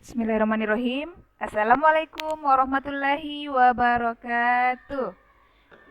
Bismillahirrahmanirrahim. Assalamualaikum warahmatullahi wabarakatuh.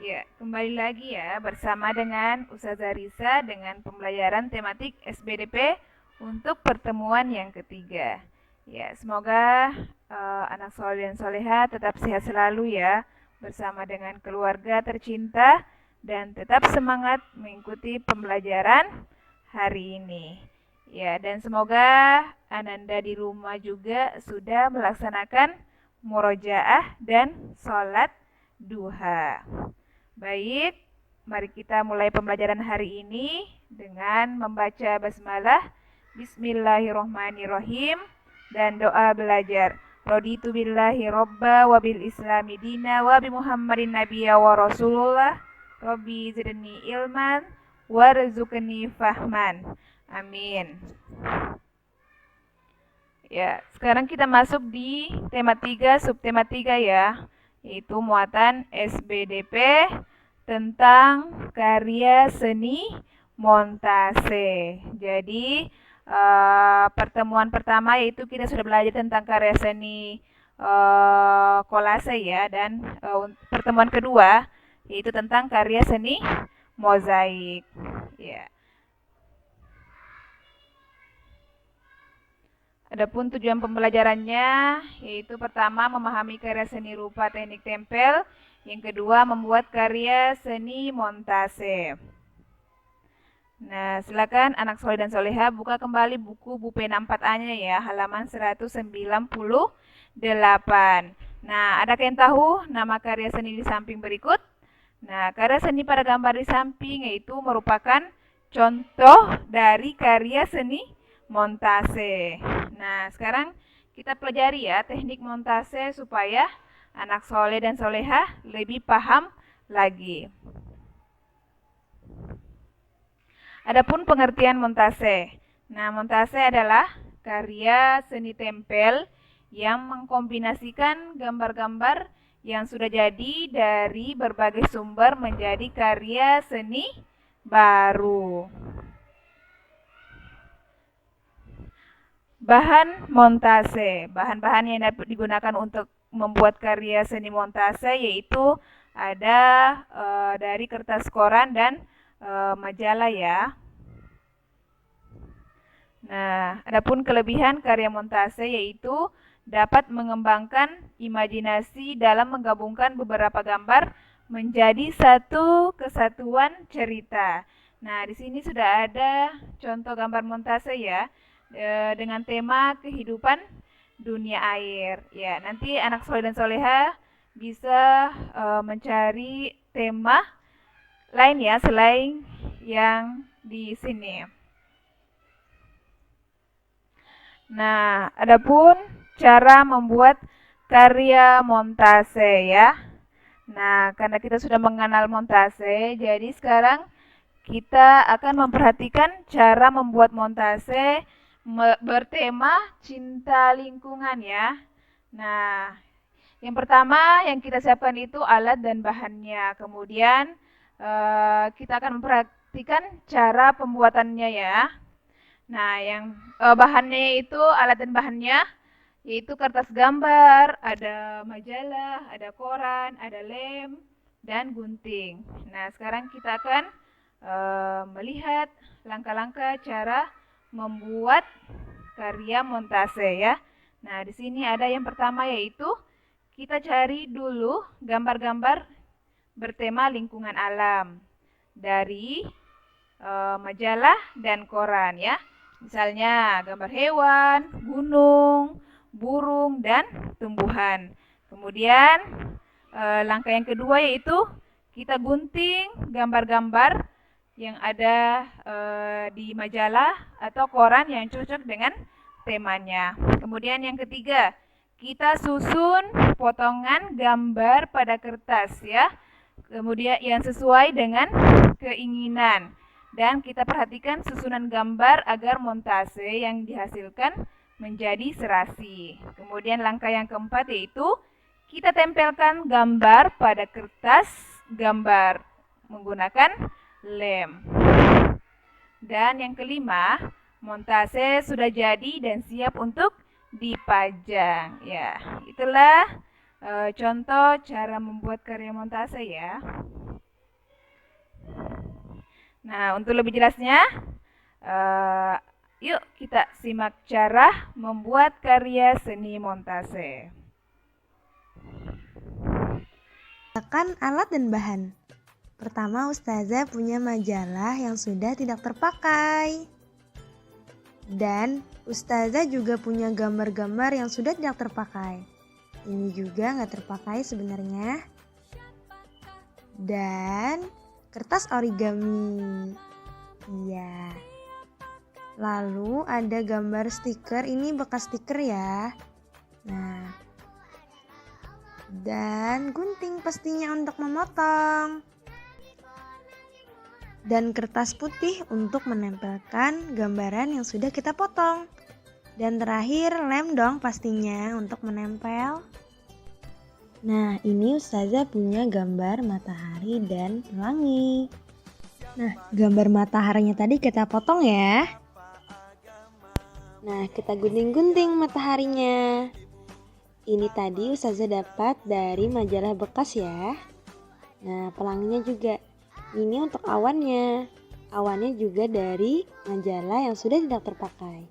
Ya, kembali lagi ya bersama dengan Ustazah Risa dengan pembelajaran tematik SBDP untuk pertemuan yang ketiga. Ya, semoga anak soleh dan soleha tetap sehat selalu ya bersama dengan keluarga tercinta dan tetap semangat mengikuti pembelajaran hari ini. Ya, dan semoga Ananda di rumah juga sudah melaksanakan murojaah dan sholat duha. Baik, mari kita mulai pembelajaran hari ini dengan membaca basmalah, Bismillahirrohmanirrohim, dan doa belajar. Raditu billahi robba wa bil islami dina wa bi muhammadin nabiyya wa rasulullah. Rabbi zidni ilman warzuqni fahman. Amin. Ya, sekarang kita masuk di tema 3, subtema 3 ya, yaitu muatan SBDP tentang karya seni montase. Jadi, pertemuan pertama yaitu kita sudah belajar tentang karya seni kolase ya, dan pertemuan kedua yaitu tentang karya seni mozaik. Ya. Adapun tujuan pembelajarannya yaitu pertama memahami karya seni rupa teknik tempel, yang kedua membuat karya seni montase. Nah, silakan anak soleh dan soleha buka kembali buku Bupena 4A-nya ya, halaman 198. Nah, adakah yang tahu nama karya seni di samping berikut? Nah, karya seni pada gambar di samping yaitu merupakan contoh dari karya seni montase. Nah, sekarang kita pelajari ya teknik montase supaya anak soleh dan soleha lebih paham lagi. Adapun pengertian montase. Nah, montase adalah karya seni tempel yang mengkombinasikan gambar-gambar yang sudah jadi dari berbagai sumber menjadi karya seni baru. Bahan montase. Bahan-bahan yang dapat digunakan untuk membuat karya seni montase yaitu ada dari kertas koran dan majalah ya. Nah, adapun kelebihan karya montase yaitu dapat mengembangkan imajinasi dalam menggabungkan beberapa gambar menjadi satu kesatuan cerita. Nah, di sini sudah ada contoh gambar montase ya, dengan tema kehidupan dunia air. Ya, nanti anak soleh dan soleha bisa mencari tema lain ya selain yang di sini. Nah, adapun cara membuat karya montase ya. Nah, karena kita sudah mengenal montase, jadi sekarang kita akan memperhatikan cara membuat montase bertema cinta lingkungan ya. Nah, yang pertama yang kita siapkan itu alat dan bahannya. Kemudian kita akan memperhatikan cara pembuatannya ya. Nah, yang bahannya itu alat dan bahannya yaitu kertas gambar, ada majalah, ada koran, ada lem, dan gunting. Nah, sekarang kita akan melihat langkah-langkah cara membuat karya montase ya. Nah, di sini ada yang pertama yaitu kita cari dulu gambar-gambar bertema lingkungan alam dari majalah dan koran ya. Misalnya gambar hewan, gunung, burung, dan tumbuhan. Kemudian langkah yang kedua yaitu kita gunting gambar-gambar yang ada di majalah atau koran yang cocok dengan temanya. Kemudian yang ketiga, kita susun potongan gambar pada kertas ya. Kemudian yang sesuai dengan keinginan. Dan kita perhatikan susunan gambar agar montase yang dihasilkan menjadi serasi. Kemudian langkah yang keempat yaitu kita tempelkan gambar pada kertas gambar menggunakan lem. Dan yang kelima, montase sudah jadi dan siap untuk dipajang. Ya, itulah contoh cara membuat karya montase ya. Nah, untuk lebih jelasnya, yuk kita simak cara membuat karya seni montase. Gunakan alat dan bahan. Pertama, Ustazah punya majalah yang sudah tidak terpakai. Dan Ustazah juga punya gambar-gambar yang sudah tidak terpakai. Ini juga nggak terpakai sebenarnya. Dan kertas origami. Iya. Lalu ada gambar stiker, ini bekas stiker ya. Nah. Dan gunting pastinya untuk memotong. Dan kertas putih untuk menempelkan gambaran yang sudah kita potong. Dan terakhir lem dong pastinya untuk menempel. Nah, ini Ustazah punya gambar matahari dan pelangi. Nah, gambar mataharinya tadi kita potong ya. Nah, kita gunting-gunting mataharinya. Ini tadi Ustazah dapat dari majalah bekas ya. Nah, pelanginya juga. Ini untuk awannya. Awannya juga dari majalah yang sudah tidak terpakai.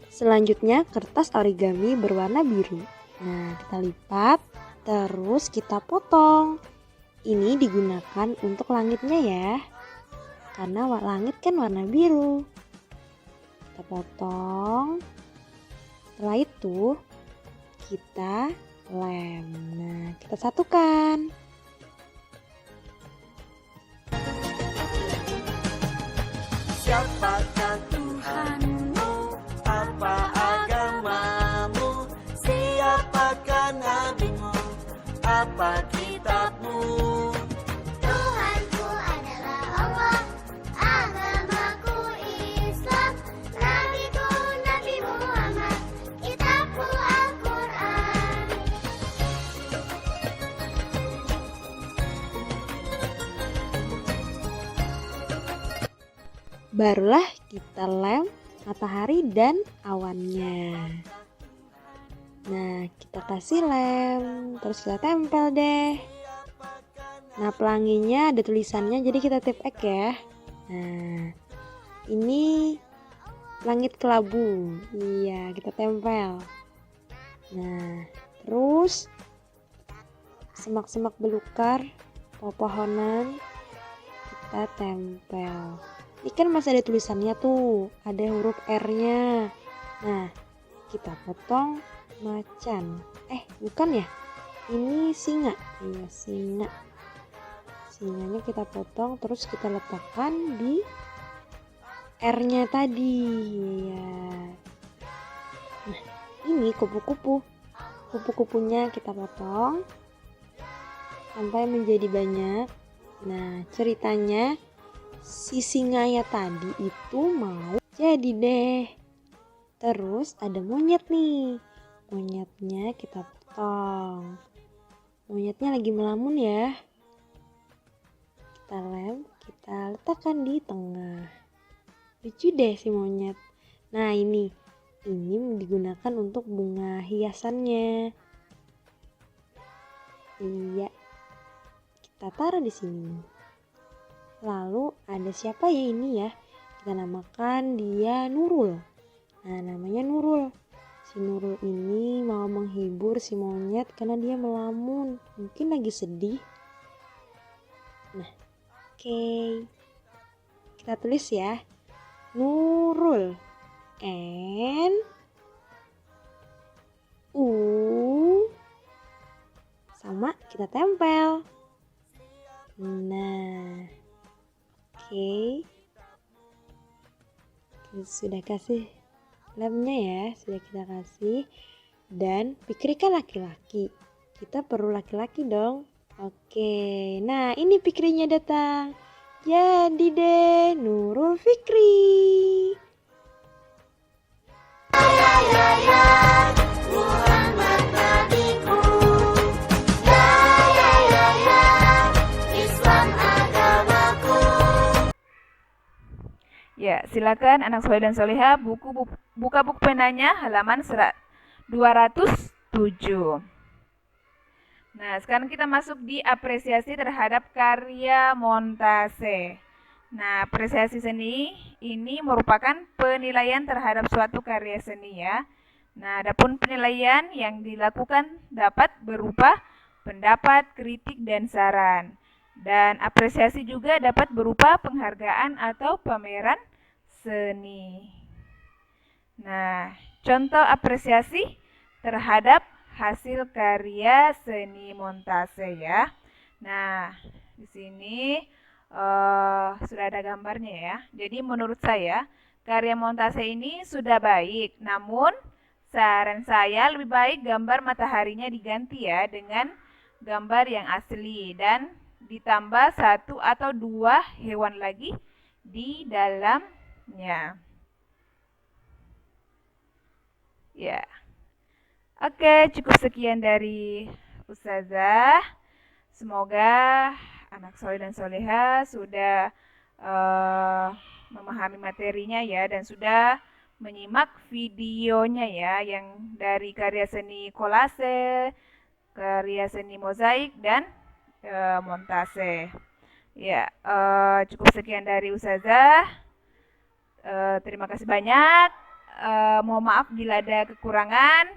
Selanjutnya kertas origami berwarna biru. Nah, kita lipat, terus kita potong. Ini digunakan untuk langitnya ya. Karena langit kan warna biru. Kita potong. Setelah itu kita lem. Nah, kita satukan. Siapakah Tuhanmu? Apa agamamu? Siapakah nabimu? Apa kitabmu? Tuhanku adalah Allah, agamaku Islam, nabiku Nabi Muhammad, kitabku Al-Quran. Barulah kita lem matahari dan awannya. Nah, kita kasih lem, terus kita tempel deh. Nah, pelanginya ada tulisannya, jadi kita tip X ya. Nah, ini langit kelabu. Iya, kita tempel. Nah, terus semak-semak belukar, pepohonan, kita tempel. Ini kan masih ada tulisannya tuh, ada huruf R-nya. Nah, kita potong macan. Bukan ya? Ini singa. Iya, singa. Singanya kita potong, terus kita letakkan di R-nya tadi. Ya. Nah, ini kupu-kupu. Kupu-kupunya kita potong sampai menjadi banyak. Nah, ceritanya si singanya tadi itu mau jadi deh. Terus ada monyet nih. Monyetnya kita potong. Monyetnya lagi melamun ya. Kita lem, kita letakkan di tengah. Lucu deh si monyet. Nah, ini digunakan untuk bunga hiasannya. Iya. Kita taruh di sini. Lalu ada siapa ya ini ya? Kita namakan dia Nurul. Nah, namanya Nurul. Si Nurul ini mau menghibur si monyet karena dia melamun. Mungkin lagi sedih. Nah, oke. Kita tulis ya. Nurul. N-U. Sama kita tempel. Nah. Oke. Sudah kasih lemnya ya, sudah kita kasih. Dan pikirkan laki-laki. Kita perlu laki-laki dong. Oke. Nah, ini Fikrinya datang. Jadi deh Nurul Fikri. Muhammad nabiku, silakan anak soleh dan soleha buka buku penanya halaman 207. Nah, sekarang kita masuk di apresiasi terhadap karya montase. Nah, apresiasi seni ini merupakan penilaian terhadap suatu karya seni ya. Nah, adapun penilaian yang dilakukan dapat berupa pendapat, kritik, dan saran. Dan apresiasi juga dapat berupa penghargaan atau pameran seni. Nah, contoh apresiasi terhadap hasil karya seni montase ya. Nah, di sini sudah ada gambarnya ya. Jadi menurut saya karya montase ini sudah baik, namun saran saya lebih baik gambar mataharinya diganti ya dengan gambar yang asli dan ditambah 1 atau 2 hewan lagi di dalamnya. Ya. Oke, cukup sekian dari Ustazah. Semoga anak soleh dan soleha sudah memahami materinya ya dan sudah menyimak videonya ya yang dari karya seni kolase, karya seni mozaik dan montase. Ya, cukup sekian dari Ustazah. Terima kasih banyak. Mohon maaf bila ada kekurangan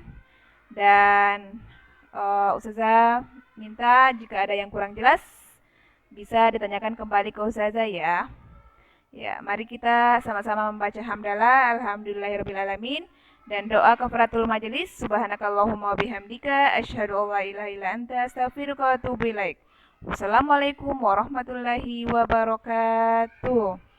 dan Ustazah minta jika ada yang kurang jelas bisa ditanyakan kembali ke Ustazah ya. Ya, mari kita sama-sama membaca hamdalah alhamdulillahirabbil dan doa kafaratul majelis subhanakallahumma wabihamdika asyhadu an la ilaha illa anta astaghfiruka wa atubu ilaik. Wassalamualaikum warahmatullahi wabarakatuh.